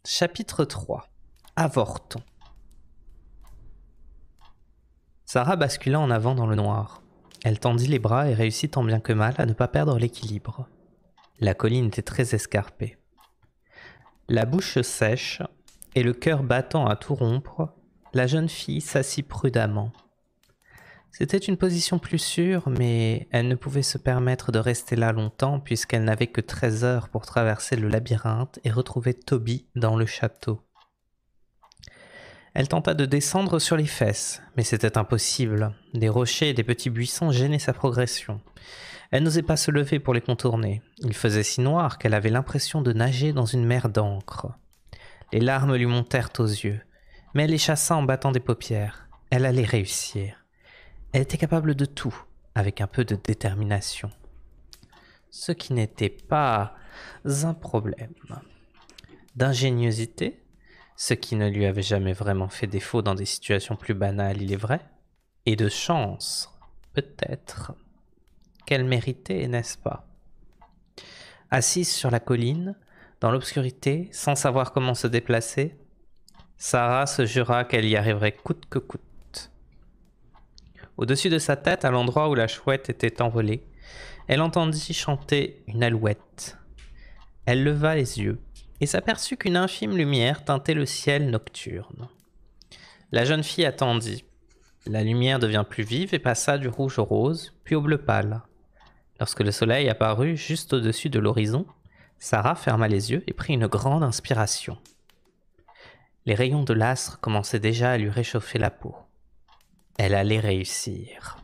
Chapitre 3. Avorton. Sarah bascula en avant dans le noir. Elle tendit les bras et réussit tant bien que mal à ne pas perdre l'équilibre. La colline était très escarpée. La bouche sèche et le cœur battant à tout rompre, la jeune fille s'assit prudemment. C'était une position plus sûre, mais elle ne pouvait se permettre de rester là longtemps puisqu'elle n'avait que 13 heures pour traverser le labyrinthe et retrouver Toby dans le château. Elle tenta de descendre sur les fesses, mais c'était impossible. Des rochers et des petits buissons gênaient sa progression. Elle n'osait pas se lever pour les contourner. Il faisait si noir qu'elle avait l'impression de nager dans une mer d'encre. Les larmes lui montèrent aux yeux, mais elle les chassa en battant des paupières. Elle allait réussir. Elle était capable de tout, avec un peu de détermination. Ce qui n'était pas un problème. D'ingéniosité, ce qui ne lui avait jamais vraiment fait défaut dans des situations plus banales, il est vrai, et de chance, peut-être, qu'elle méritait, n'est-ce pas? Assise sur la colline, dans l'obscurité, sans savoir comment se déplacer, Sarah se jura qu'elle y arriverait coûte que coûte. Au-dessus de sa tête, à l'endroit où la chouette était envolée, elle entendit chanter une alouette. Elle leva les yeux et s'aperçut qu'une infime lumière teintait le ciel nocturne. La jeune fille attendit. La lumière devint plus vive et passa du rouge au rose, puis au bleu pâle. Lorsque le soleil apparut juste au-dessus de l'horizon, Sarah ferma les yeux et prit une grande inspiration. Les rayons de l'astre commençaient déjà à lui réchauffer la peau. Elle allait réussir.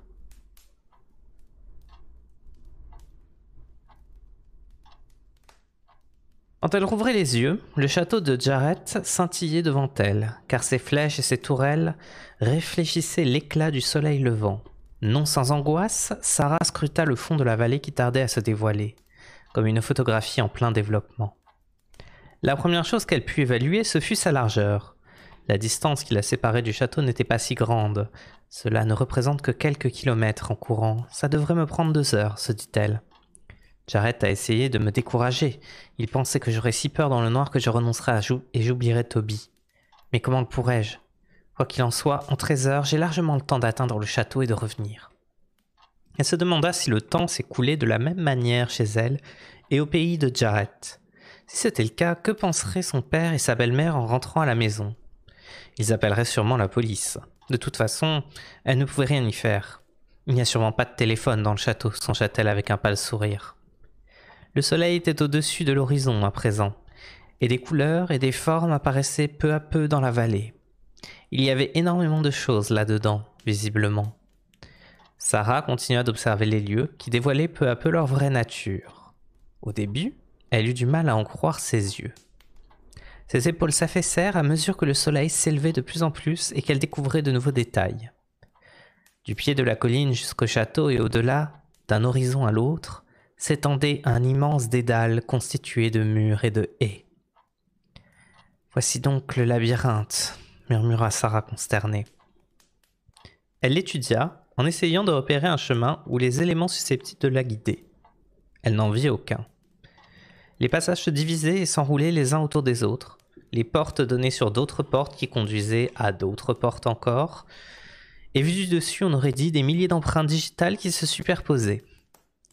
Quand elle rouvrait les yeux, le château de Jareth scintillait devant elle, car ses flèches et ses tourelles réfléchissaient l'éclat du soleil levant. Non sans angoisse, Sarah scruta le fond de la vallée qui tardait à se dévoiler, comme une photographie en plein développement. La première chose qu'elle put évaluer, ce fut sa largeur. La distance qui la séparait du château n'était pas si grande. Cela ne représente que quelques kilomètres en courant. Ça devrait me prendre 2 heures, se dit-elle. Jareth a essayé de me décourager. Il pensait que j'aurais si peur dans le noir que je renoncerais et j'oublierais Toby. Mais comment le pourrais-je? Quoi qu'il en soit, en 13 heures, j'ai largement le temps d'atteindre le château et de revenir. Elle se demanda si le temps s'écoulait de la même manière chez elle et au pays de Jareth. Si c'était le cas, que penseraient son père et sa belle-mère en rentrant à la maison? Ils appelleraient sûrement la police. De toute façon, elle ne pouvait rien y faire. Il n'y a sûrement pas de téléphone dans le château, songea-t-elle avec un pâle sourire. Le soleil était au-dessus de l'horizon à présent, et des couleurs et des formes apparaissaient peu à peu dans la vallée. Il y avait énormément de choses là-dedans, visiblement. Sarah continua d'observer les lieux qui dévoilaient peu à peu leur vraie nature. Au début, elle eut du mal à en croire ses yeux. Ses épaules s'affaissèrent à mesure que le soleil s'élevait de plus en plus et qu'elle découvrait de nouveaux détails. Du pied de la colline jusqu'au château et au-delà, d'un horizon à l'autre, s'étendait un immense dédale constitué de murs et de haies. « Voici donc le labyrinthe », murmura Sarah consternée. Elle l'étudia en essayant de repérer un chemin ou les éléments susceptibles de la guider. Elle n'en vit aucun. Les passages se divisaient et s'enroulaient les uns autour des autres. Les portes donnaient sur d'autres portes qui conduisaient à d'autres portes encore. Et vu du dessus, on aurait dit des milliers d'empreintes digitales qui se superposaient.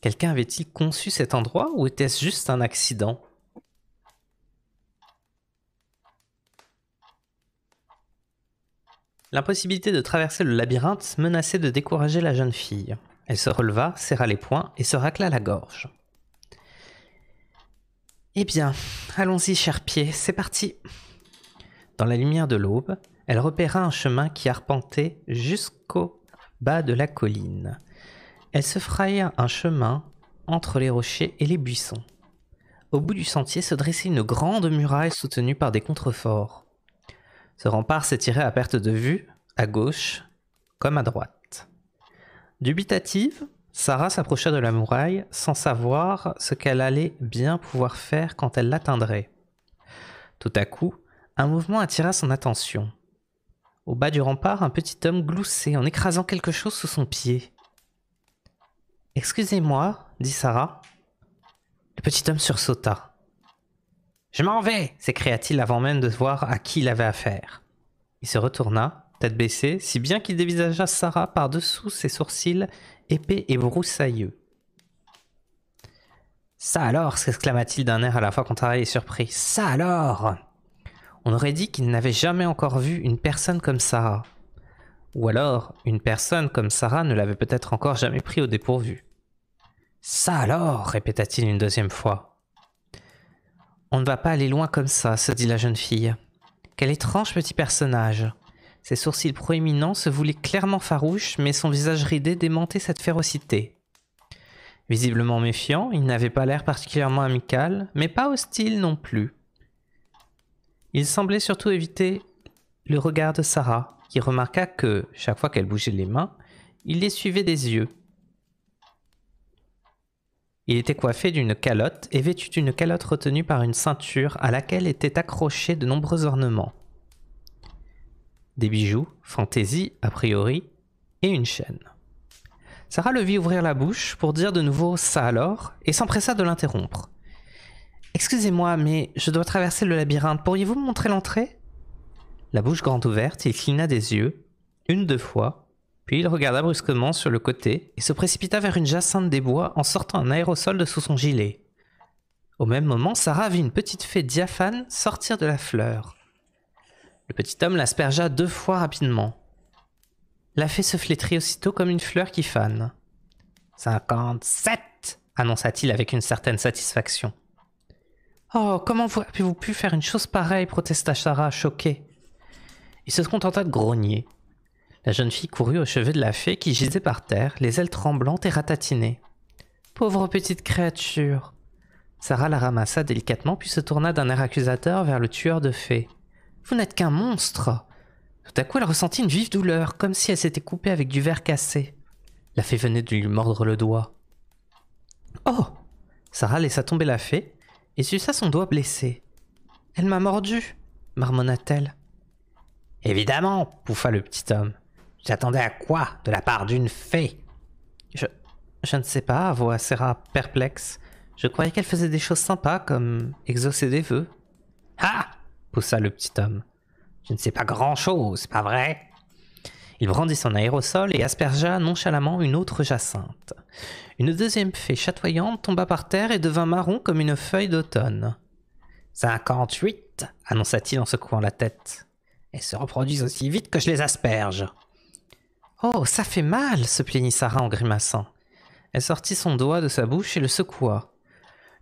Quelqu'un avait-il conçu cet endroit ou était-ce juste un accident? L'impossibilité de traverser le labyrinthe menaçait de décourager la jeune fille. Elle se releva, serra les poings et se racla la gorge. Eh bien, allons-y, cher pied, c'est parti. Dans la lumière de l'aube, elle repéra un chemin qui arpentait jusqu'au bas de la colline. Elle se fraya un chemin entre les rochers et les buissons. Au bout du sentier se dressait une grande muraille soutenue par des contreforts. Ce rempart s'étirait à perte de vue, à gauche comme à droite. Dubitative, Sarah s'approcha de la muraille sans savoir ce qu'elle allait bien pouvoir faire quand elle l'atteindrait. Tout à coup, un mouvement attira son attention. Au bas du rempart, un petit homme gloussait en écrasant quelque chose sous son pied. « Excusez-moi, dit Sarah. Le petit homme sursauta. Je m'en vais s'écria-t-il avant même de voir à qui il avait affaire. Il se retourna, tête baissée, si bien qu'il dévisagea Sarah par-dessous ses sourcils épais et broussailleux. « Ça alors !» s'exclama-t-il d'un air à la fois contrarié et surpris. « Ça alors !» On aurait dit qu'il n'avait jamais encore vu une personne comme Sarah. Ou alors, une personne comme Sarah ne l'avait peut-être encore jamais pris au dépourvu. « Ça alors !» répéta-t-il une deuxième fois. « On ne va pas aller loin comme ça, se dit la jeune fille. Quel étrange petit personnage. Ses sourcils proéminents se voulaient clairement farouches, mais son visage ridé démentait cette férocité. Visiblement méfiant, il n'avait pas l'air particulièrement amical, mais pas hostile non plus. Il semblait surtout éviter le regard de Sarah, qui remarqua que, chaque fois qu'elle bougeait les mains, il les suivait des yeux. Il était coiffé d'une calotte et vêtu d'une calotte retenue par une ceinture à laquelle étaient accrochés de nombreux ornements. Des bijoux, fantaisie a priori, et une chaîne. Sarah le vit ouvrir la bouche pour dire de nouveau « ça alors » et s'empressa de l'interrompre. « Excusez-moi, mais je dois traverser le labyrinthe. Pourriez-vous me montrer l'entrée ?» La bouche grande ouverte, il cligna des yeux, deux fois, puis il regarda brusquement sur le côté et se précipita vers une jacinthe des bois en sortant un aérosol de sous son gilet. Au même moment, Sarah vit une petite fée diaphane sortir de la fleur. Le petit homme l'aspergea 2 fois rapidement. La fée se flétrit aussitôt comme une fleur qui fane. « 57 !» annonça-t-il avec une certaine satisfaction. « Oh, comment avez-vous pu faire une chose pareille ?» protesta Sarah, choquée. Il se contenta de grogner. La jeune fille courut au chevet de la fée qui gisait par terre, les ailes tremblantes et ratatinées. « Pauvre petite créature !» Sarah la ramassa délicatement puis se tourna d'un air accusateur vers le tueur de fées. « Vous n'êtes qu'un monstre !» Tout à coup, elle ressentit une vive douleur, comme si elle s'était coupée avec du verre cassé. La fée venait de lui mordre le doigt. « Oh !» Sarah laissa tomber la fée et suça son doigt blessé. « Elle m'a mordu !» marmonna-t-elle. « Évidemment !» pouffa le petit homme. « J'attendais à quoi de la part d'une fée ?» Je ne sais pas, avoua Sarah perplexe. Je croyais qu'elle faisait des choses sympas, comme exaucer des vœux. « Ah !» poussa le petit homme. « Je ne sais pas grand-chose, pas vrai ?» Il brandit son aérosol et aspergea nonchalamment une autre jacinthe. Une deuxième fée chatoyante tomba par terre et devint marron comme une feuille d'automne. « 58 !» annonça-t-il en secouant la tête. « Elles se reproduisent aussi vite que je les asperge. »« Oh, ça fait mal !» se plaignit Sarah en grimaçant. Elle sortit son doigt de sa bouche et le secoua.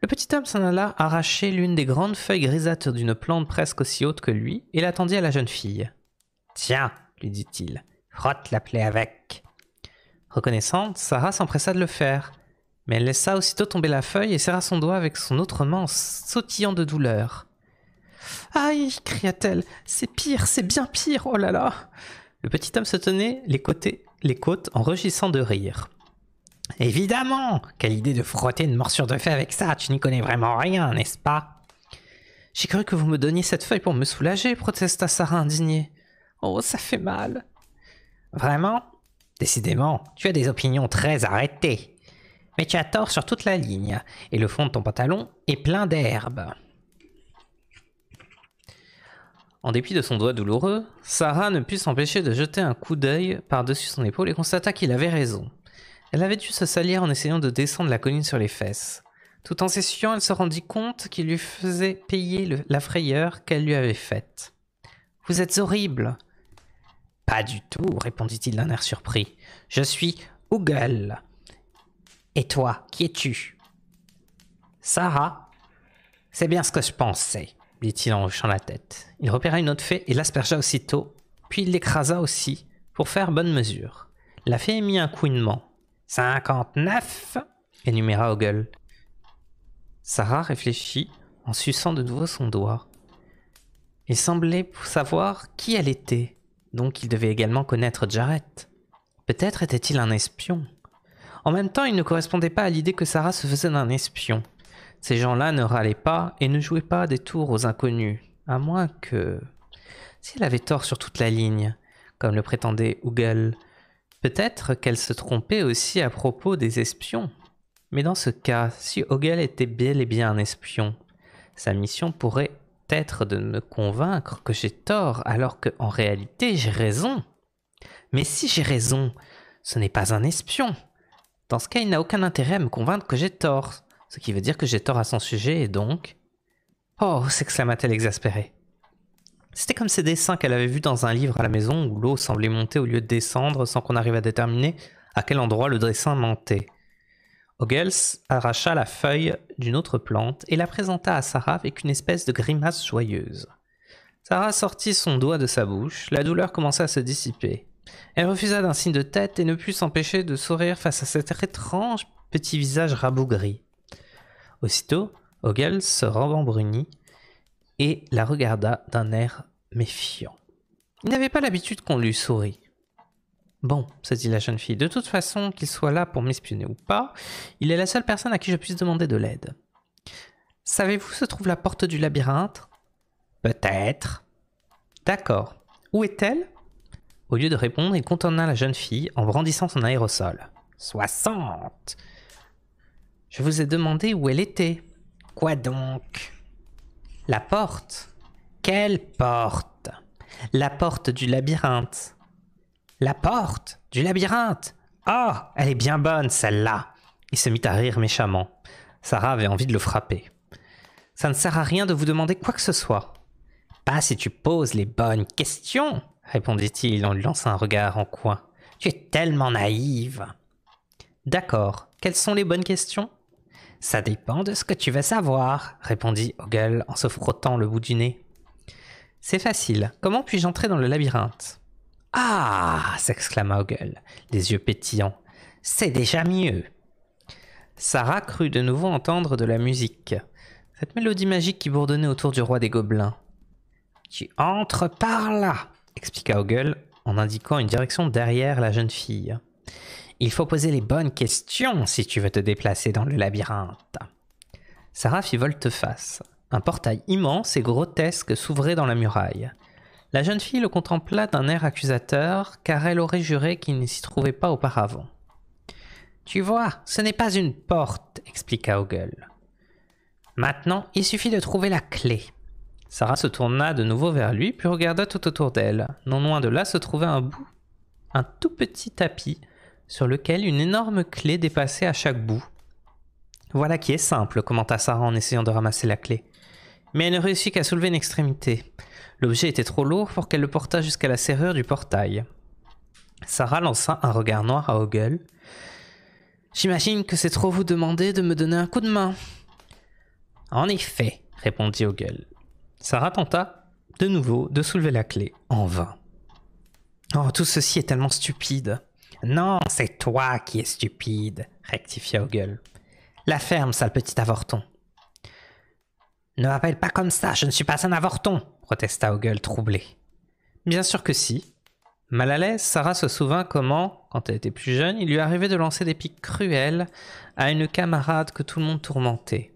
Le petit homme s'en alla arracher l'une des grandes feuilles grisâtres d'une plante presque aussi haute que lui et l'attendit à la jeune fille. « Tiens !» lui dit-il. « Frotte la plaie avec. » Reconnaissante, Sarah s'empressa de le faire, mais elle laissa aussitôt tomber la feuille et serra son doigt avec son autre main en sautillant de douleur. « Aïe !» cria-t-elle. « C'est pire, c'est bien pire, oh là là !» Le petit homme se tenait les côtes en rugissant de rire. « Évidemment ! Quelle idée de frotter une morsure de fée avec ça, tu n'y connais vraiment rien, n'est-ce pas ?»« J'ai cru que vous me donniez cette feuille pour me soulager, » protesta Sarah indignée. « Oh, ça fait mal !»« Vraiment ? Décidément, tu as des opinions très arrêtées. Mais tu as tort sur toute la ligne, et le fond de ton pantalon est plein d'herbe. » En dépit de son doigt douloureux, Sarah ne put s'empêcher de jeter un coup d'œil par-dessus son épaule et constata qu'il avait raison. Elle avait dû se salir en essayant de descendre la colline sur les fesses. Tout en s'essuyant, elle se rendit compte qu'il lui faisait payer la frayeur qu'elle lui avait faite. « Vous êtes horrible !»« Pas du tout, » répondit-il d'un air surpris. « Je suis Oogle. Et toi, qui es-tu ?»« Sarah. C'est bien ce que je pensais, » dit-il en hochant la tête. Il repéra une autre fée et l'aspergea aussitôt, puis il l'écrasa aussi, pour faire bonne mesure. La fée émit un couinement. « 59 !» énuméra Oogle. Sarah réfléchit en suçant de nouveau son doigt. Il semblait savoir qui elle était, donc il devait également connaître Jarrett. Peut-être était-il un espion. En même temps, il ne correspondait pas à l'idée que Sarah se faisait d'un espion. Ces gens-là ne râlaient pas et ne jouaient pas des tours aux inconnus, à moins que... Si elle avait tort sur toute la ligne, comme le prétendait Oogle, peut-être qu'elle se trompait aussi à propos des espions. Mais dans ce cas, si Oogle était bel et bien un espion, Sa mission pourrait être de me convaincre que j'ai tort, alors que en réalité j'ai raison. Mais si j'ai raison, ce n'est pas un espion. Dans ce cas, il n'a aucun intérêt à me convaincre que j'ai tort, ce qui veut dire que j'ai tort à son sujet et donc... Oh, s'exclama-t-elle exaspérée. C'était comme ces dessins qu'elle avait vus dans un livre à la maison où l'eau semblait monter au lieu de descendre sans qu'on arrive à déterminer à quel endroit le dessin mentait. Ogles arracha la feuille d'une autre plante et la présenta à Sarah avec une espèce de grimace joyeuse. Sarah sortit son doigt de sa bouche, la douleur commença à se dissiper. Elle refusa d'un signe de tête et ne put s'empêcher de sourire face à cet étrange petit visage rabougri. Aussitôt, Ogles se rembrunit et la regarda d'un air méfiant. Il n'avait pas l'habitude qu'on lui sourit. Bon, se dit la jeune fille, de toute façon, qu'il soit là pour m'espionner ou pas, il est la seule personne à qui je puisse demander de l'aide. Savez-vous où se trouve la porte du labyrinthe? Peut-être. D'accord. Où est-elle? Au lieu de répondre, il contourna la jeune fille en brandissant son aérosol. 60. Je vous ai demandé où elle était. Quoi donc? La porte. Quelle porte? La porte du labyrinthe. La porte du labyrinthe. Oh, elle est bien bonne celle-là. Il se mit à rire méchamment. Sarah avait envie de le frapper. Ça ne sert à rien de vous demander quoi que ce soit. Pas si tu poses les bonnes questions, répondit-il en lui lançant un regard en coin. Tu es tellement naïve. D'accord. Quelles sont les bonnes questions? Ça dépend de ce que tu veux savoir, répondit Ogle en se frottant le bout du nez. C'est facile. Comment puis-je entrer dans le labyrinthe? Ah, s'exclama Ogle, les yeux pétillants. C'est déjà mieux. Sarah crut de nouveau entendre de la musique. Cette mélodie magique qui bourdonnait autour du roi des gobelins. Tu entres par là, expliqua Ogle en indiquant une direction derrière la jeune fille. Il faut poser les bonnes questions si tu veux te déplacer dans le labyrinthe. Sarah fit volte-face. Un portail immense et grotesque s'ouvrait dans la muraille. La jeune fille le contempla d'un air accusateur, car elle aurait juré qu'il ne s'y trouvait pas auparavant. « Tu vois, ce n'est pas une porte, » expliqua Ogle. « Maintenant, il suffit de trouver la clé. » Sarah se tourna de nouveau vers lui, puis regarda tout autour d'elle. Non loin de là se trouvait un tout petit tapis, sur lequel une énorme clé dépassait à chaque bout. « Voilà qui est simple, » commenta Sarah en essayant de ramasser la clé. Mais elle ne réussit qu'à soulever une extrémité. L'objet était trop lourd pour qu'elle le portât jusqu'à la serrure du portail. Sarah lança un regard noir à Ogle. « J'imagine que c'est trop vous demander de me donner un coup de main. »« En effet, » répondit Ogle. Sarah tenta de nouveau de soulever la clé, en vain. « Oh, tout ceci est tellement stupide. »« Non, c'est toi qui es stupide, » rectifia Ogle. « La ferme, sale petit avorton. »« Ne m'appelle pas comme ça, je ne suis pas un avorton, » protesta Ogle troublé. « Bien sûr que si. » Mal à l'aise, Sarah se souvint comment, quand elle était plus jeune, il lui arrivait de lancer des piques cruelles à une camarade que tout le monde tourmentait.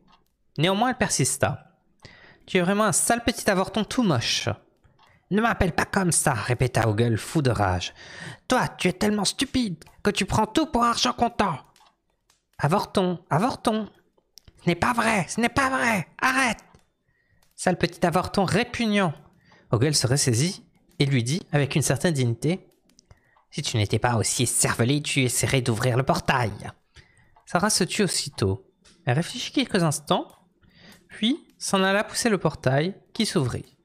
Néanmoins, elle persista. « Tu es vraiment un sale petit avorton tout moche. »« Ne m'appelle pas comme ça, » répéta Ogle, fou de rage. « Toi, tu es tellement stupide que tu prends tout pour argent comptant. »« Avorton, avorton. »« Ce n'est pas vrai, ce n'est pas vrai. Arrête. » Sale petit avorton répugnant. Ogle se ressaisit et lui dit avec une certaine dignité. Si tu n'étais pas aussi écervelé, tu essaierais d'ouvrir le portail. Sarah se tut aussitôt. Elle réfléchit quelques instants, puis s'en alla pousser le portail qui s'ouvrit.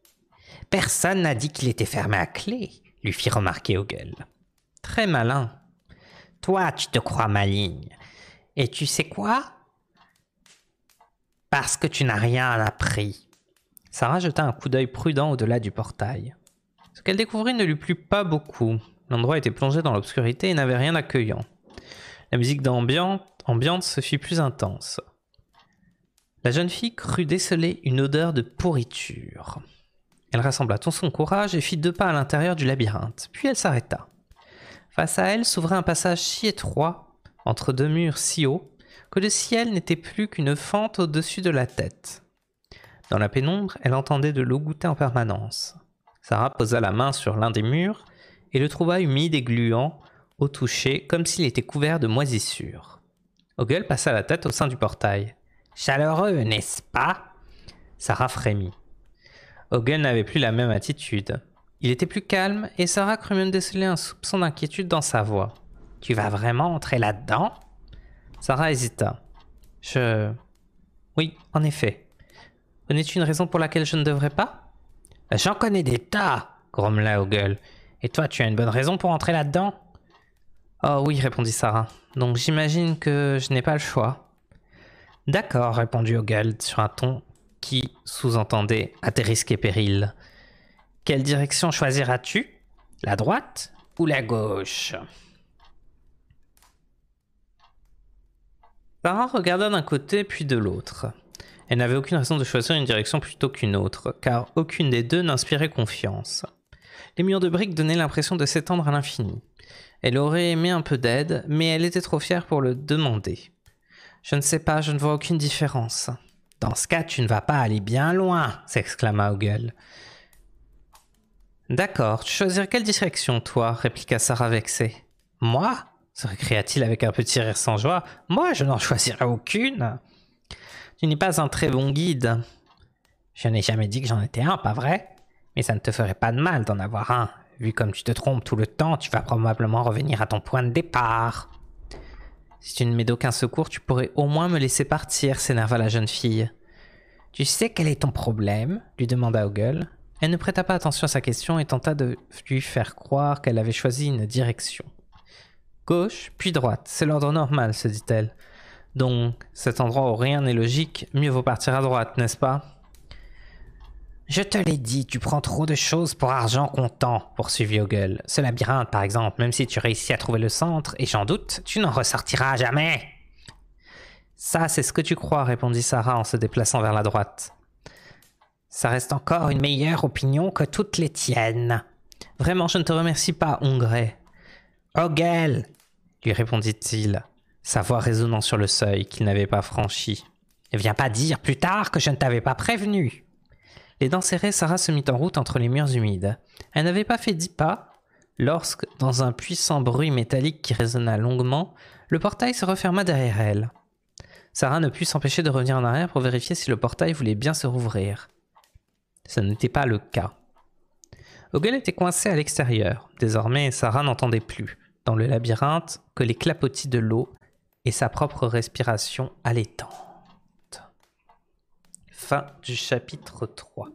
Personne n'a dit qu'il était fermé à clé, lui fit remarquer Ogle. Très malin. Toi, tu te crois maligne. Et tu sais quoi? Parce que tu n'as rien appris. Sarah jeta un coup d'œil prudent au-delà du portail. Ce qu'elle découvrit ne lui plut pas beaucoup. L'endroit était plongé dans l'obscurité et n'avait rien d'accueillant. La musique ambiante se fit plus intense. La jeune fille crut déceler une odeur de pourriture. Elle rassembla tout son courage et fit 2 pas à l'intérieur du labyrinthe. Puis elle s'arrêta. Face à elle s'ouvrait un passage si étroit, entre 2 murs si hauts, que le ciel n'était plus qu'une fente au-dessus de la tête. Dans la pénombre, elle entendait de l'eau goutter en permanence. Sarah posa la main sur l'un des murs et le trouva humide et gluant au toucher, comme s'il était couvert de moisissures. Ogle passa la tête au sein du portail. « Chaleureux, n'est-ce pas ?» Sarah frémit. Ogle n'avait plus la même attitude. Il était plus calme et Sarah crut même déceler un soupçon d'inquiétude dans sa voix. « Tu vas vraiment entrer là-dedans » Sarah hésita. « Oui, en effet. Connais-tu une raison pour laquelle je ne devrais pas ?»« J'en connais des tas !» grommela Ogle. « Et toi, tu as une bonne raison pour entrer là-dedans ?»« Oh oui, répondit Sarah. Donc j'imagine que je n'ai pas le choix. »« D'accord, répondit Ogle sur un ton qui sous-entendait à tes risques et périls. Quelle direction choisiras-tu? La droite ou la gauche? Sarah regarda d'un côté puis de l'autre. Elle n'avait aucune raison de choisir une direction plutôt qu'une autre, car aucune des deux n'inspirait confiance. Les murs de briques donnaient l'impression de s'étendre à l'infini. Elle aurait aimé un peu d'aide, mais elle était trop fière pour le demander. « Je ne sais pas, je ne vois aucune différence. »« Dans ce cas, tu ne vas pas aller bien loin !» s'exclama Ogle. « D'accord, tu choisirais quelle direction, toi ?» répliqua Sarah vexée. « Moi ?» se récria-t-il avec un petit rire sans joie. « Moi, je n'en choisirai aucune. Tu n'es pas un très bon guide. Je n'ai jamais dit que j'en étais un, pas vrai? Mais ça ne te ferait pas de mal d'en avoir un. Vu comme tu te trompes tout le temps, tu vas probablement revenir à ton point de départ. » « Si tu ne m'aides d'aucun secours, tu pourrais au moins me laisser partir, s'énerva la jeune fille. « Tu sais quel est ton problème ?» lui demanda Ogle. Elle ne prêta pas attention à sa question et tenta de lui faire croire qu'elle avait choisi une direction. « Gauche, puis droite, c'est l'ordre normal, se dit-elle. Donc, cet endroit où rien n'est logique, mieux vaut partir à droite, n'est-ce pas ? » « Je te l'ai dit, tu prends trop de choses pour argent comptant, poursuivit Ogle. Ce labyrinthe, par exemple, même si tu réussis à trouver le centre, et j'en doute, tu n'en ressortiras jamais. » « Ça, c'est ce que tu crois, répondit Sarah en se déplaçant vers la droite. « Ça reste encore une meilleure opinion que toutes les tiennes. Vraiment, je ne te remercie pas, Hongret. »« Ogle !» lui répondit-il, sa voix résonnant sur le seuil qu'il n'avait pas franchi. « Ne viens pas dire plus tard que je ne t'avais pas prévenu. » Les dents serrées, Sarah se mit en route entre les murs humides. Elle n'avait pas fait 10 pas lorsque, dans un puissant bruit métallique qui résonna longuement, le portail se referma derrière elle. Sarah ne put s'empêcher de revenir en arrière pour vérifier si le portail voulait bien se rouvrir. Ce n'était pas le cas. Ogle était coincé à l'extérieur. Désormais, Sarah n'entendait plus, dans le labyrinthe, que les clapotis de l'eau et sa propre respiration allaitante. Fin du chapitre 3.